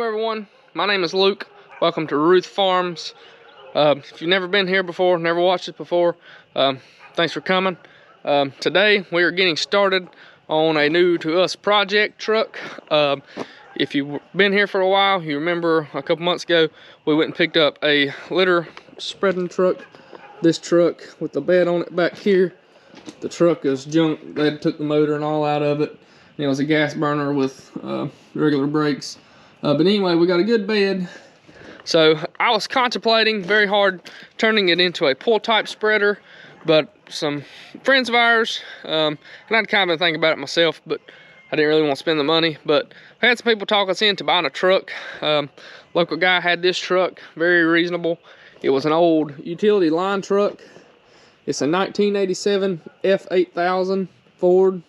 Hello everyone, my name is Luke. Welcome to Ruth Farms. If you've never been here before, never watched it before, thanks for coming. Today we are getting started on a new to us project truck. If you've been here for a while, you remember a couple months ago we went and picked up a litter spreading truck. This truck with the bed on it back here. The truck is junk. They took the motor and all out of it. It was a gas burner with regular brakes. But anyway, we got a good bed. So I was contemplating very hard turning it into a pull type spreader, but some friends of ours, and I'd kind of been thinking about it myself, but I didn't really want to spend the money. But I had some people talk us into buying a truck. Local guy had this truck, very reasonable. It was an old utility line truck. It's a 1987 F8000 Ford.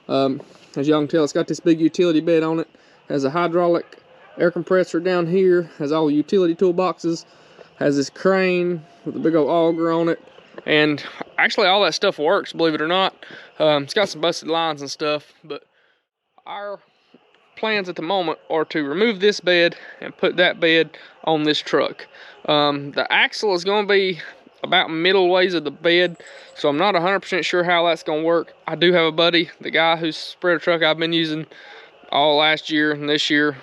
As y'all can tell, it's got this big utility bed on it. Has a hydraulic air compressor down here. Has all the utility toolboxes. Has this crane with a big old auger on it. And actually all that stuff works, believe it or not. It's got some busted lines and stuff. But our plans at the moment are to remove this bed and put that bed on this truck. The axle is going to be about middle ways of the bed, so I'm not 100% sure how that's going to work. I do have a buddy, the guy whose spreader truck I've been using all last year and this year.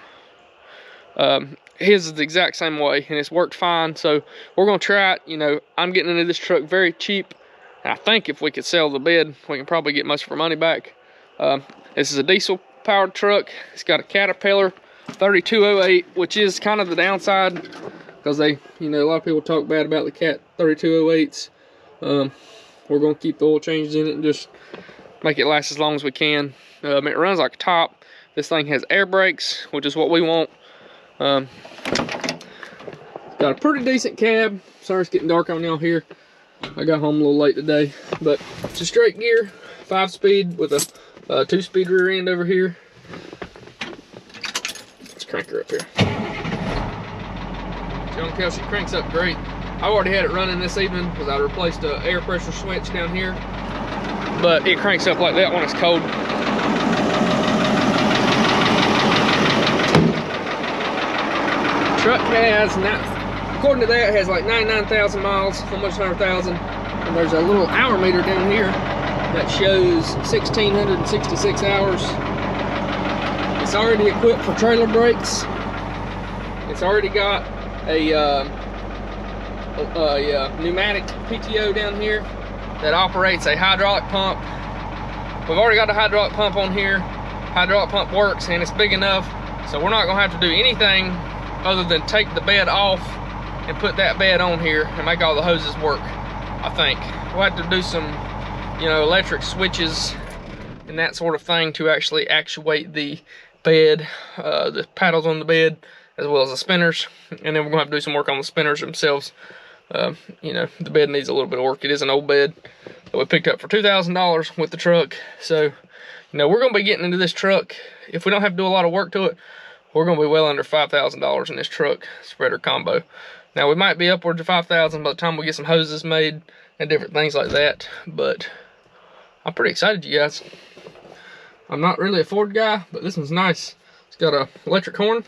His is the exact same way, and it's worked fine, so we're going to try it. You know, I'm getting into this truck very cheap, and I think if we could sell the bed, we can probably get most of our money back. This is a diesel powered truck. It's got a Caterpillar 3208, which is kind of the downside, because they, you know, a lot of people talk bad about the Cat 3208s. We're going to keep the oil changes in it and just make it last as long as we can. It runs like a top. This thing has air brakes, which is what we want. Got a pretty decent cab. Sorry it's getting dark on y'all here. I got home a little late today. But it's a straight gear, 5-speed with a 2-speed rear end over here. Let's crank her up here. Y'all can tell she cranks up great. I already had it running this evening because I replaced the air pressure switch down here. But it cranks up like that when it's cold. Truck has, according to that, it has like 99,000 miles, almost 100,000. And there's a little hour meter down here that shows 1,666 hours. It's already equipped for trailer brakes. It's already got a pneumatic PTO down here that operates a hydraulic pump. We've already got a hydraulic pump on here. Hydraulic pump works and it's big enough, so we're not gonna have to do anything other than take the bed off and put that bed on here and make all the hoses work. I think we'll have to do some, you know, electric switches and that sort of thing to actually actuate the bed, the paddles on the bed, as well as the spinners. And then we're gonna have to do some work on the spinners themselves. You know, the bed needs a little bit of work. It is an old bed that we picked up for $2,000 with the truck. So, you know, we're gonna be getting into this truck. If we don't have to do a lot of work to it, we're gonna be well under $5,000 in this truck spreader combo. Now we might be upwards of $5,000 by the time we get some hoses made and different things like that. But I'm pretty excited, you guys. I'm not really a Ford guy, but this one's nice. It's got a electric horn,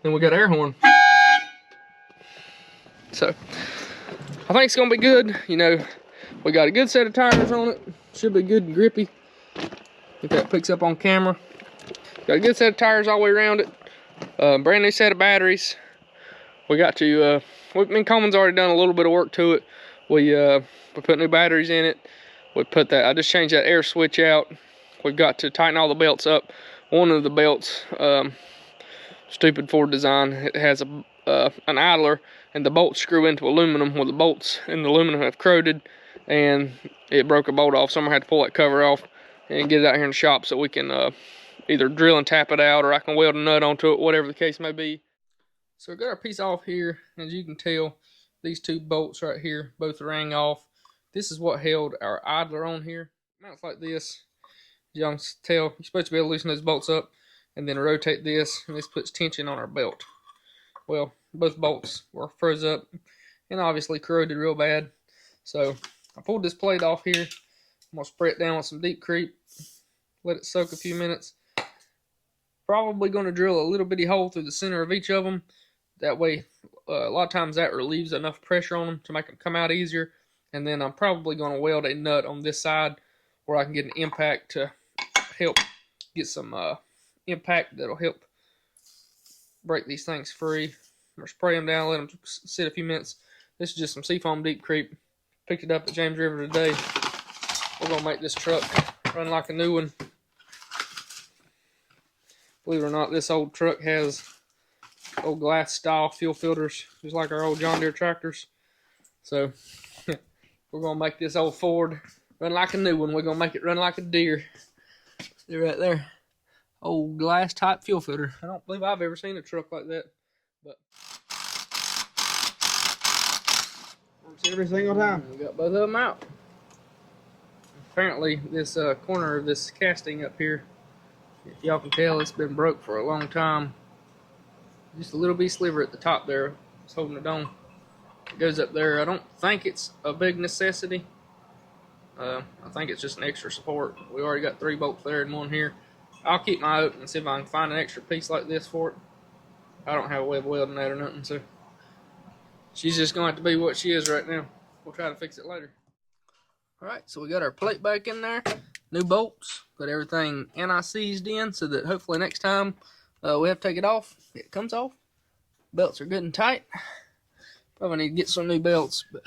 and we got air horn. So I think it's gonna be good. You know, we got a good set of tires on it. Should be good and grippy. If that picks up on camera. Got a good set of tires all the way around it. Brand new set of batteries. We got to, me and Coleman's already done a little bit of work to it. We put new batteries in it. We put that, I just changed that air switch out. We've got to tighten all the belts up. One of the belts, stupid Ford design, it has an idler and the bolts screw into aluminum. Well, the bolts in the aluminum have corroded and it broke a bolt off. So I'm gonna have to pull that cover off and get it out here in the shop so we can either drill and tap it out, or I can weld a nut onto it, whatever the case may be. So I got our piece off here. As you can tell, these two bolts right here both rang off. This is what held our idler on here. Mounts like this. As y'all can tell, you're supposed to be able to loosen those bolts up and then rotate this, and this puts tension on our belt. Well, both bolts were froze up and obviously corroded real bad. So I pulled this plate off here. I'm gonna spray it down with some deep creep, let it soak a few minutes. probably going to drill a little bitty hole through the center of each of them. That way, a lot of times that relieves enough pressure on them to make them come out easier. And then I'm probably going to weld a nut on this side where I can get an impact to help get some impact that'll help break these things free. Or spray them down, let them sit a few minutes. This is just some Seafoam Deep Creep. Picked it up at James River today. We're going to make this truck run like a new one. Believe it or not, this old truck has old glass style fuel filters, just like our old John Deere tractors. So we're going to make this old Ford run like a new one. We're going to make it run like a deer. See right there. Old glass type fuel filter. I don't believe I've ever seen a truck like that. But every single time. We got both of them out. Apparently this corner of this casting up here, if y'all can tell, it's been broke for a long time. Just a little bitty sliver at the top there. It's holding it on. It goes up there. I don't think it's a big necessity. I think it's just an extra support. We already got 3 bolts there and 1 here. I'll keep my eye open and see if I can find an extra piece like this for it. I don't have a way of welding that or nothing, so she's just going to have to be what she is right now. We'll try to fix it later. Alright, so we got our plate back in there. New bolts. Got everything anti-seized in so that hopefully next time we have to take it off, it comes off. Belts are good and tight. Probably need to get some new belts, but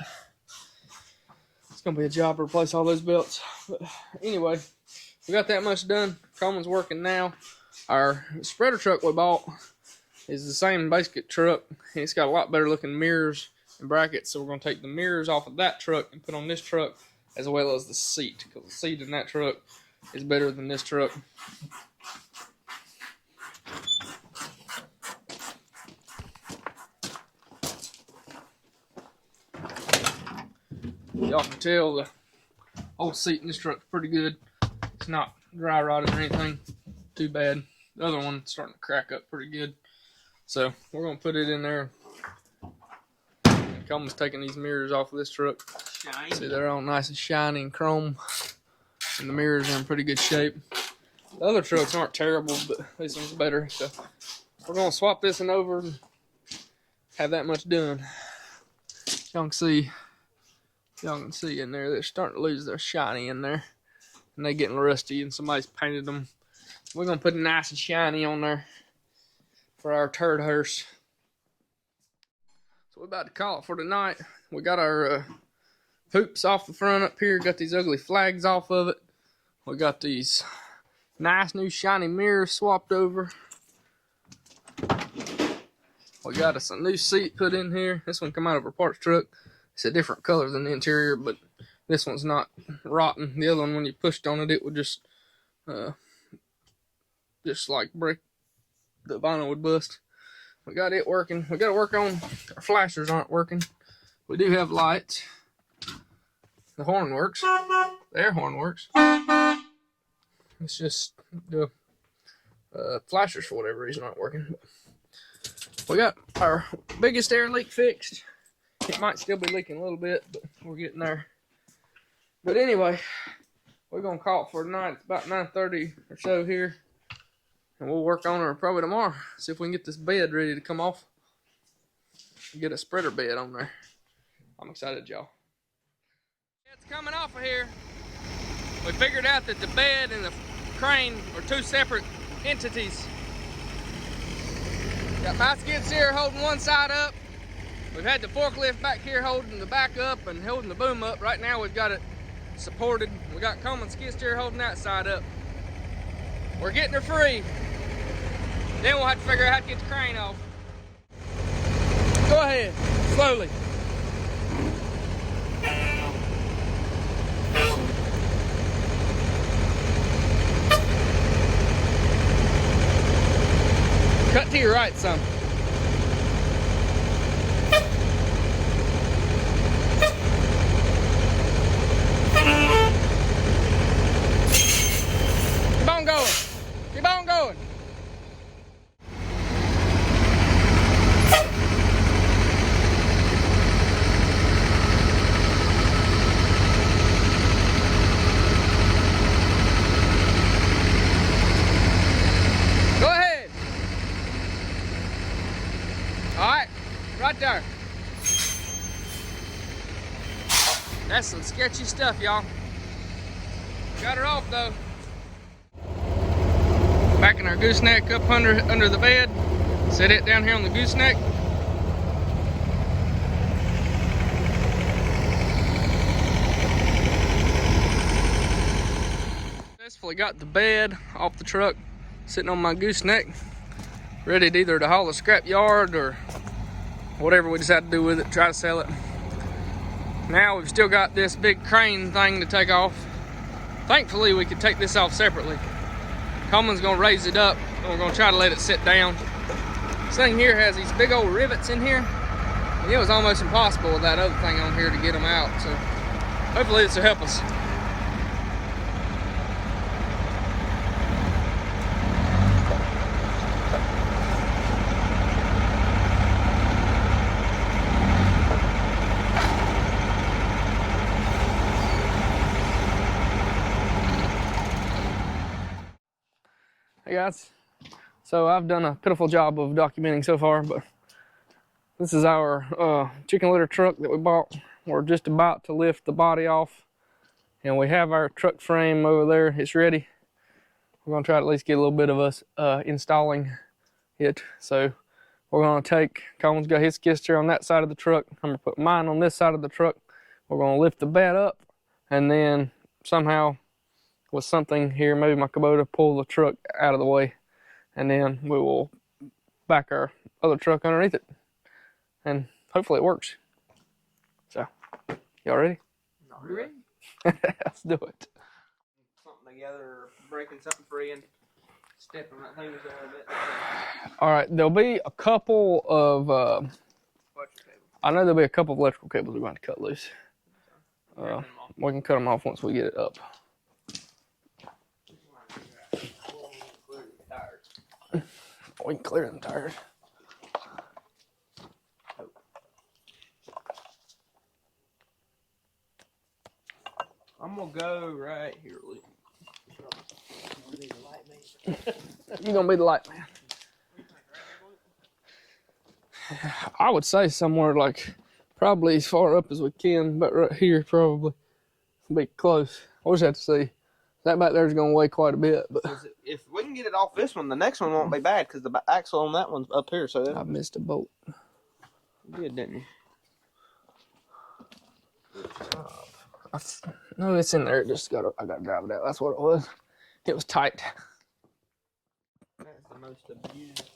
it's going to be a job to replace all those belts. But anyway, we got that much done. Coleman's working now. Our spreader truck we bought is the same basic truck. It's got a lot better looking mirrors and brackets, so we're going to take the mirrors off of that truck and put on this truck, as well as the seat, because the seat in that truck is better than this truck. Y'all can tell the old seat in this truck's pretty good. It's not dry rotted or anything too bad. The other one's starting to crack up pretty good. So we're going to put it in there. Coleman's taking these mirrors off of this truck. Shiny. See, they're all nice and shiny and chrome. And the mirrors are in pretty good shape. The other trucks aren't terrible, but this one's better. So we're going to swap this one over and have that much done. Y'all can see in there, they're starting to lose their shiny in there. And they're getting rusty and somebody's painted them. We're going to put it nice and shiny on there for our turd hearse. So we're about to call it for tonight. We got our hoops off the front up here. Got these ugly flags off of it. We got these nice new shiny mirrors swapped over. We got us a new seat put in here. This one come out of our parts truck. It's a different color than the interior, but this one's not rotten. The other one, when you pushed on it, it would just like break. The vinyl would bust. We got it working. We got to work on our flashers aren't working. We do have lights. The horn works. The air horn works. It's just the flashers for whatever reason aren't working. We got our biggest air leak fixed. It might still be leaking a little bit, but we're getting there. But anyway, we're gonna call it for tonight. It's about 9:30 or so here. And we'll work on her probably tomorrow. See if we can get this bed ready to come off. Get a spreader bed on there. I'm excited, y'all. It's coming off of here. We figured out that the bed and the crane are 2 separate entities. Got my skid steer holding one side up. We've had the forklift back here holding the back up and holding the boom up. Right now we've got it supported. We got Coleman's skid steer holding that side up. We're getting her free. Then we'll have to figure out how to get the crane off. Go ahead, slowly. Cut to your right some. Keep on going. Keep on going. Go ahead. right there. That's some sketchy stuff, y'all. Got her off though. Backing our gooseneck up under the bed. Set it down here on the gooseneck. Successfully got the bed off the truck, sitting on my gooseneck, ready to either to haul the scrap yard or whatever we decide to do with it, try to sell it. Now we've still got this big crane thing to take off. Thankfully we could take this off separately. Coleman's gonna raise it up and we're gonna try to let it sit down. This thing here has these big old rivets in here, and it was almost impossible with that other thing on here to get them out, so hopefully this will help us. Hey guys, so I've done a pitiful job of documenting so far, but this is our chicken litter truck that we bought. We're just about to lift the body off, and we have our truck frame over there. It's ready. We're gonna try to at least get a little bit of us installing it. So we're gonna take, Coleman's got his skid steer on that side of the truck. I'm gonna put mine on this side of the truck. We're gonna lift the bed up, and then somehow with something here, maybe my Kubota, pull the truck out of the way, and then we will back our other truck underneath it, and hopefully it works. So, y'all ready? Not ready. Let's do it. Something together, breaking something free and stepping that thing a little bit. All right, there'll be a couple of, I know there'll be a couple of electrical cables we're going to cut loose. We can cut them off once we get it up. We can clear them tires. I'm gonna go right here, Luke. You're gonna be the light man. I would say somewhere like probably as far up as we can, but right here probably be close. We'll just have to see. That back there is gonna weigh quite a bit, but if we can get it off this one, the next one won't be bad because the axle on that one's up here. So I missed a bolt. You did, didn't you? No, it's in there. Just I gotta drive it out. That's what it was. It was tight. That's the most abused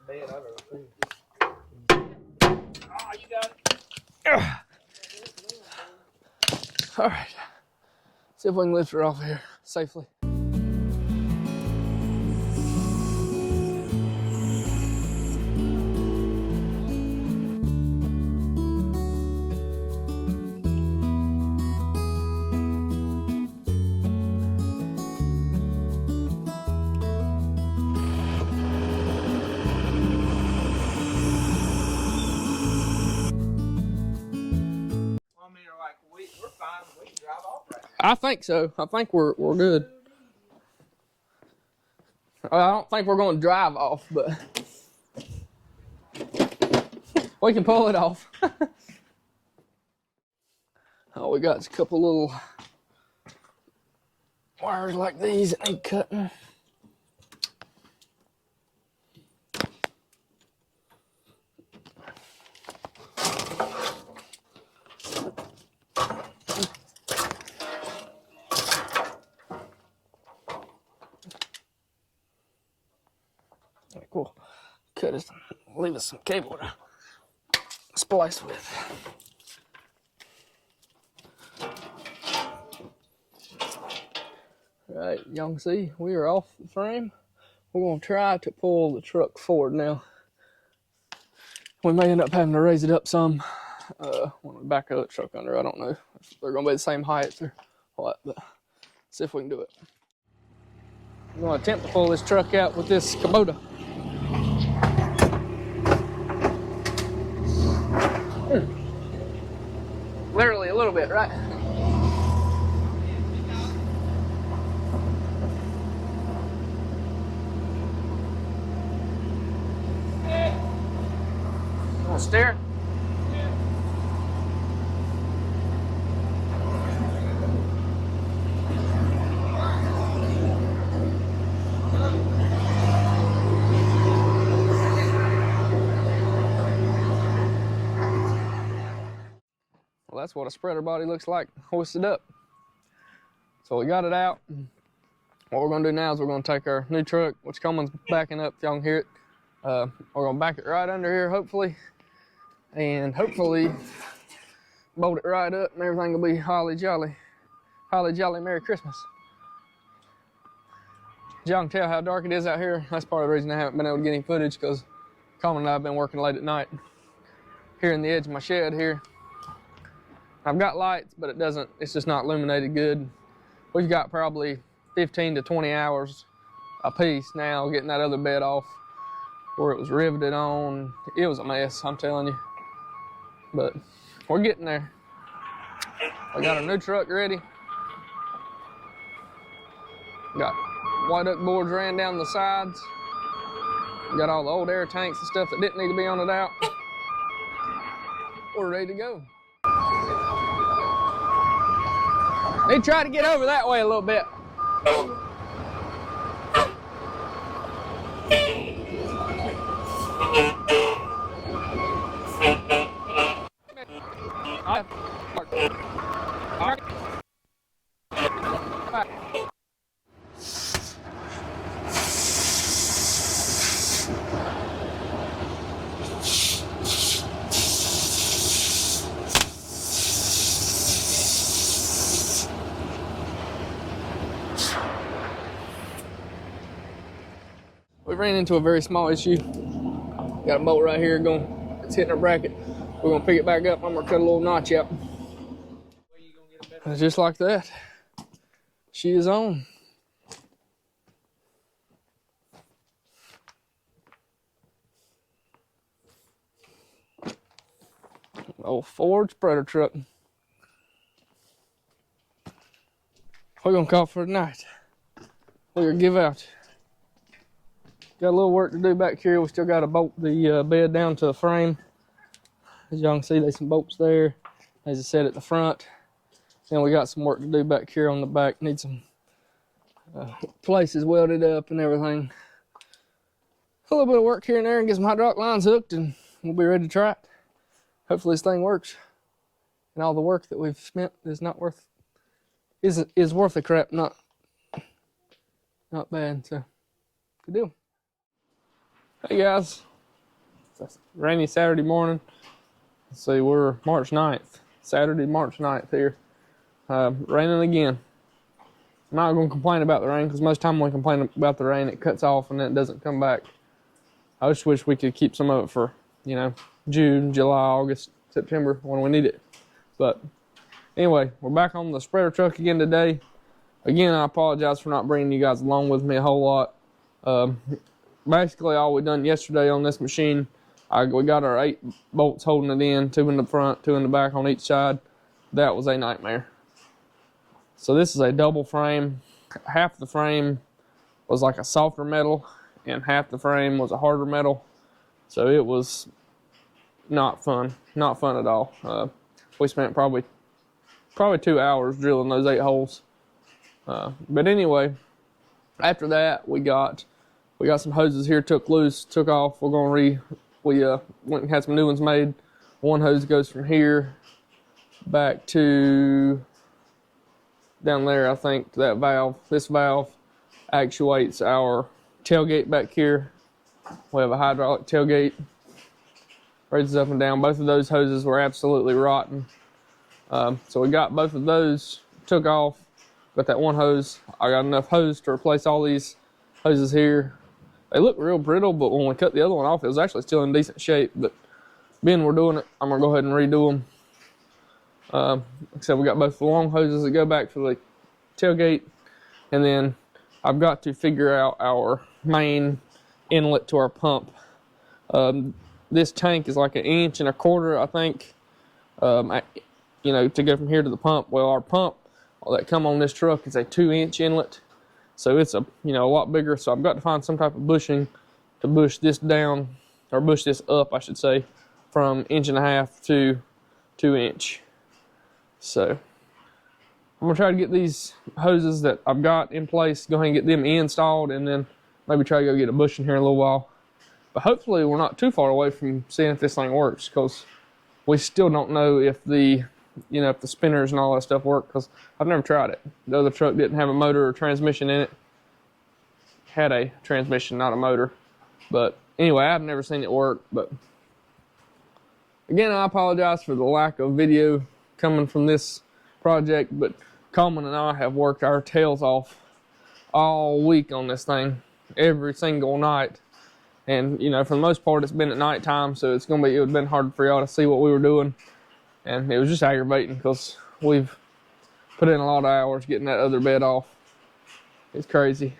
bed I've ever seen. Oh, you got it. All right. See if we can lift her off here safely. We're fine. We can drive off right now. I think so. I think we're good. I don't think we're going to drive off, but we can pull it off. All we got is a couple little wires like these that need cutting. Cool. Cut us, leave us some cable to splice with. All right, y'all can see we are off the frame. We're gonna try to pull the truck forward now. We may end up having to raise it up some when we back the truck under. I don't know if they're gonna be the same height or what, but see if we can do it. I'm gonna attempt to pull this truck out with this Kubota. Literally a little bit, right? steering? Well, that's what a spreader body looks like hoisted up. So we got it out. What we're gonna do now is we're gonna take our new truck, which Coleman's backing up, if y'all can hear it. We're gonna back it right under here, hopefully. And hopefully bolt it right up and everything will be holly jolly. Holly jolly Merry Christmas. As y'all can tell how dark it is out here. That's part of the reason I haven't been able to get any footage, because Coleman and I have been working late at night here in the edge of my shed here. I've got lights, but it's just not illuminated good. We've got probably 15 to 20 hours a piece now getting that other bed off where it was riveted on. It was a mess, I'm telling you. But we're getting there. We got our new truck ready. Got white oak boards ran down the sides. Got all the old air tanks and stuff that didn't need to be on it out. We're ready to go. They try to get over that way a little bit. We ran into a very small issue. Got a bolt right here it's hitting our bracket. We're gonna pick it back up. I'm gonna cut a little notch out. Just like that, she is on. Old Ford spreader truck. We're gonna call for tonight. We're gonna give out. Got a little work to do back here. We still got to bolt the bed down to the frame. As y'all can see, there's some bolts there. As I said, at the front. Then we got some work to do back here on the back. Need some places welded up and everything. A little bit of work here and there and get some hydraulic lines hooked, and we'll be ready to try it. Hopefully this thing works. And all the work that we've spent is worth the crap, not bad. So good deal. Hey guys, it's a rainy Saturday morning. Let's see, we're March 9th, Saturday, March 9th here. Raining again. I'm not going to complain about the rain, because most time when we complain about the rain, it cuts off and then it doesn't come back. I just wish we could keep some of it for, June, July, August, September, when we need it. But anyway, we're back on the spreader truck again today. Again, I apologize for not bringing you guys along with me a whole lot. Basically, all we done yesterday on this machine, we got our 8 bolts holding it in, 2 in the front, 2 in the back on each side. That was a nightmare. So this is a double frame. Half the frame was like a softer metal, and half the frame was a harder metal. So it was not fun at all. We spent probably 2 hours drilling those 8 holes. But anyway, after that, we got some hoses here took loose, took off. We went and had some new ones made. One hose goes from here back to down there, I think, to that valve. This valve actuates our tailgate back here. We have a hydraulic tailgate. Raises up and down. Both of those hoses were absolutely rotten. So we got both of those, took off. Got that one hose. I got enough hose to replace all these hoses here. They look real brittle, but when we cut the other one off, it was actually still in decent shape. But being we're doing it, I'm going to go ahead and redo them. Like I said, we got both the long hoses that go back to the tailgate. And then I've got to figure out our main inlet to our pump. This tank is like 1.25 inches, I think, to go from here to the pump. Well, our pump that come on this truck is a 2-inch inlet. So it's a lot bigger. So I've got to find some type of bushing to bush this down, or bush this up, I should say, from 1.5 to 2 inch. So I'm gonna try to get these hoses that I've got in place, go ahead and get them installed, and then maybe try to go get a bush in here in a little while. But hopefully we're not too far away from seeing if this thing works, because we still don't know if the, you know, if the spinners and all that stuff work, because I've never tried it. The other truck didn't have a motor or transmission in it. Had a transmission, not a motor. But anyway, I've never seen it work. But again, I apologize for the lack of video coming from this project, but Coleman and I have worked our tails off all week on this thing, every single night. And, you know, for the most part, it's been at nighttime, so it would have been hard for y'all to see what we were doing. And it was just aggravating because we've put in a lot of hours getting that other bed off. It's crazy.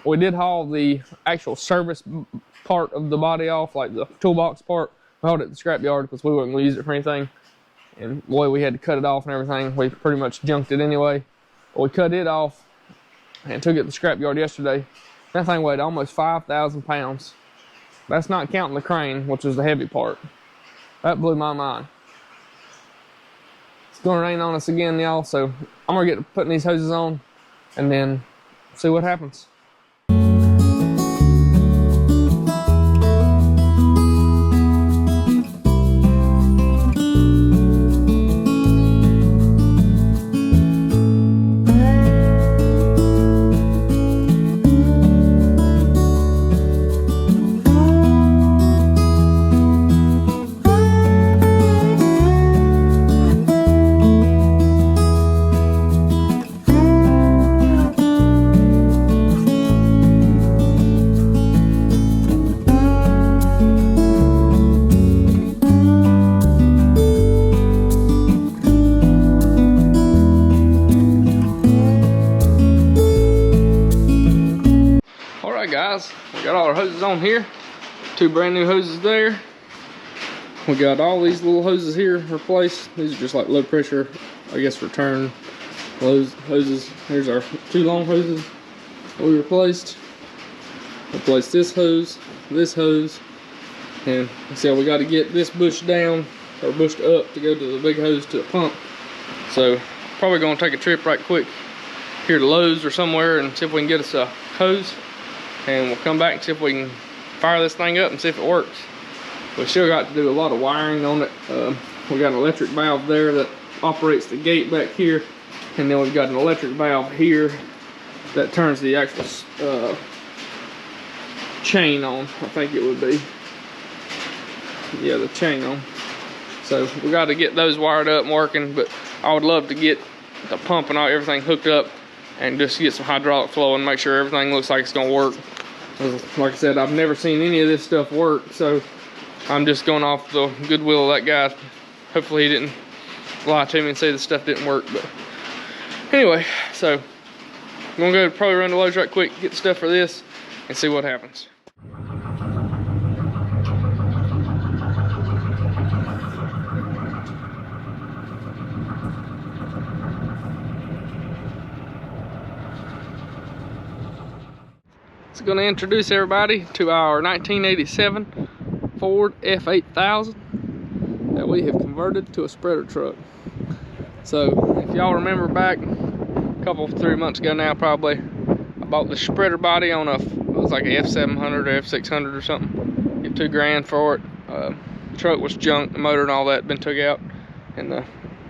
We did haul the actual service part of the body off, like the toolbox part. We hauled it at the scrap yard because we wasn't going to use it for anything. And boy, we had to cut it off and everything. We pretty much junked it anyway. But we cut it off and took it to the scrap yard yesterday. That thing weighed almost 5,000 pounds. That's not counting the crane, which is the heavy part. That blew my mind. It's gonna rain on us again, y'all, so I'm gonna get to putting these hoses on and then see what happens. Guys, we got all our hoses on here, 2 brand new hoses there. We got all these little hoses here replaced. These are just like low pressure, I guess, return hoses. Here's our 2 long hoses that we replaced. Replaced this hose, and see, we got to get this bush down or bushed up to go to the big hose to the pump. So probably gonna take a trip right quick here to Lowe's or somewhere and see if we can get us a hose. And we'll come back and see if we can fire this thing up and see if it works. We still got to do a lot of wiring on it. We got an electric valve there that operates the gate back here, and then we've got an electric valve here that turns the actual chain on. I think it would be, yeah, the chain on. So we got to get those wired up and working. But I would love to get the pump and everything hooked up and just get some hydraulic flow and make sure everything looks like it's gonna work. Like I said, I've never seen any of this stuff work, so I'm just going off the goodwill of that guy. Hopefully he didn't lie to me and say the stuff didn't work. But anyway, so I'm gonna go probably run to Lowe's right quick, get the stuff for this, and see what happens. Going to introduce everybody to our 1987 Ford F8000 that we have converted to a spreader truck. So if y'all remember back a couple 3 months ago now, probably, I bought the spreader body on it was like a F700 or F600 or something. Get $2 grand for it. The truck was junk, the motor and all that had been took out, and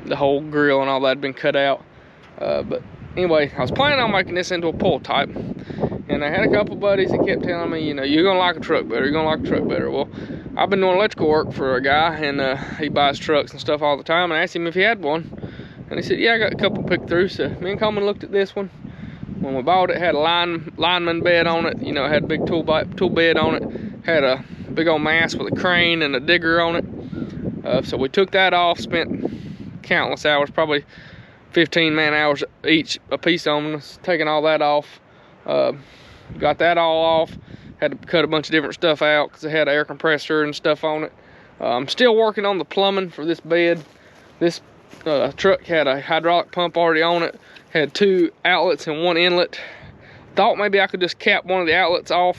the whole grill and all that had been cut out. But anyway, I was planning on making this into a pull type. And I had a couple buddies that kept telling me, you know, you're gonna like a truck better, you're gonna like a truck better. Well, I've been doing electrical work for a guy, and he buys trucks and stuff all the time, and I asked him if he had one. And he said, yeah, I got a couple picked through. So me and Coleman looked at this one. When we bought it, it had a lineman bed on it, you know, it had a big tool bed on it, had a big old mast with a crane and a digger on it. So we took that off, spent countless hours, probably 15 man hours each a piece on us, taking all that off. Got that all off. Had to cut a bunch of different stuff out because it had an air compressor and stuff on it. I'm still working on the plumbing for this bed. This truck had a hydraulic pump already on it, had 2 outlets and 1 inlet. Thought maybe I could just cap one of the outlets off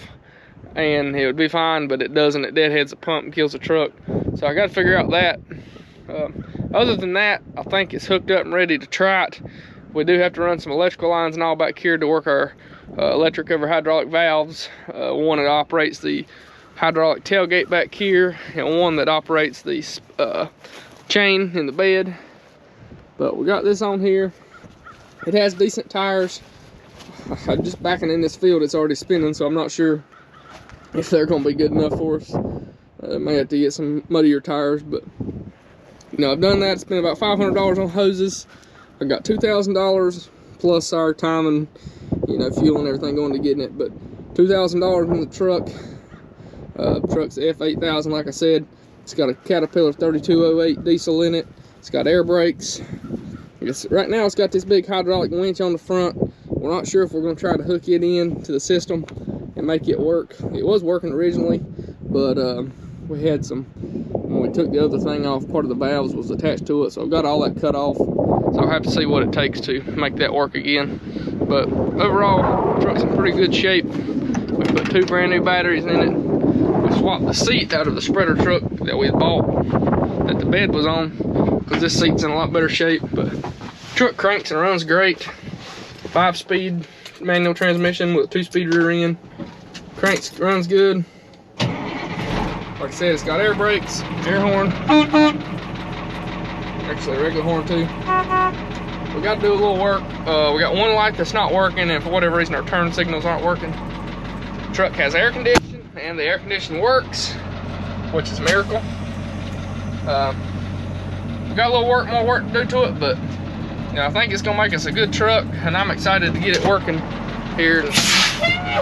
and it would be fine, but it doesn't. It deadheads the pump and kills the truck. So I got to figure out that. Other than that, I think it's hooked up and ready to try it. We do have to run some electrical lines and all back here to work our electric over hydraulic valves. One that operates the hydraulic tailgate back here, and one that operates the chain in the bed. But we got this on here. It has decent tires. Just backing in this field, it's already spinning, so I'm not sure if they're going to be good enough for us. May have to get some muddier tires, but you know, I've done that. Spent about $500 on hoses. I got $2,000 plus our time and, you know, fuel and everything going to getting it, but $2,000 in the truck. Truck's F8000, like I said. It's got a Caterpillar 3208 diesel in it. It's got air brakes. Right now it's got this big hydraulic winch on the front. We're not sure if we're going to try to hook it in to the system and make it work. It was working originally, but we had some, when we took the other thing off, part of the valves was attached to it, so I've got all that cut off. So I'll have to see what it takes to make that work again. But overall, the truck's in pretty good shape. We put 2 brand new batteries in it. We swapped the seat out of the spreader truck that we had bought, that the bed was on, because this seat's in a lot better shape. But truck cranks and runs great. 5-speed manual transmission with a 2-speed rear end. Cranks, runs good. Like I said, it's got air brakes, air horn. Actually a regular horn too. We got to do a little work. We got one light that's not working, and for whatever reason our turn signals aren't working. The truck has air conditioning, and the air conditioning works, which is a miracle. We got a little more work to do to it, but you know, I think it's gonna make us a good truck, and I'm excited to get it working here.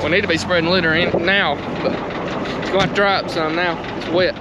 We need to be spreading litter in now, but it's gonna have to dry up some now. It's wet.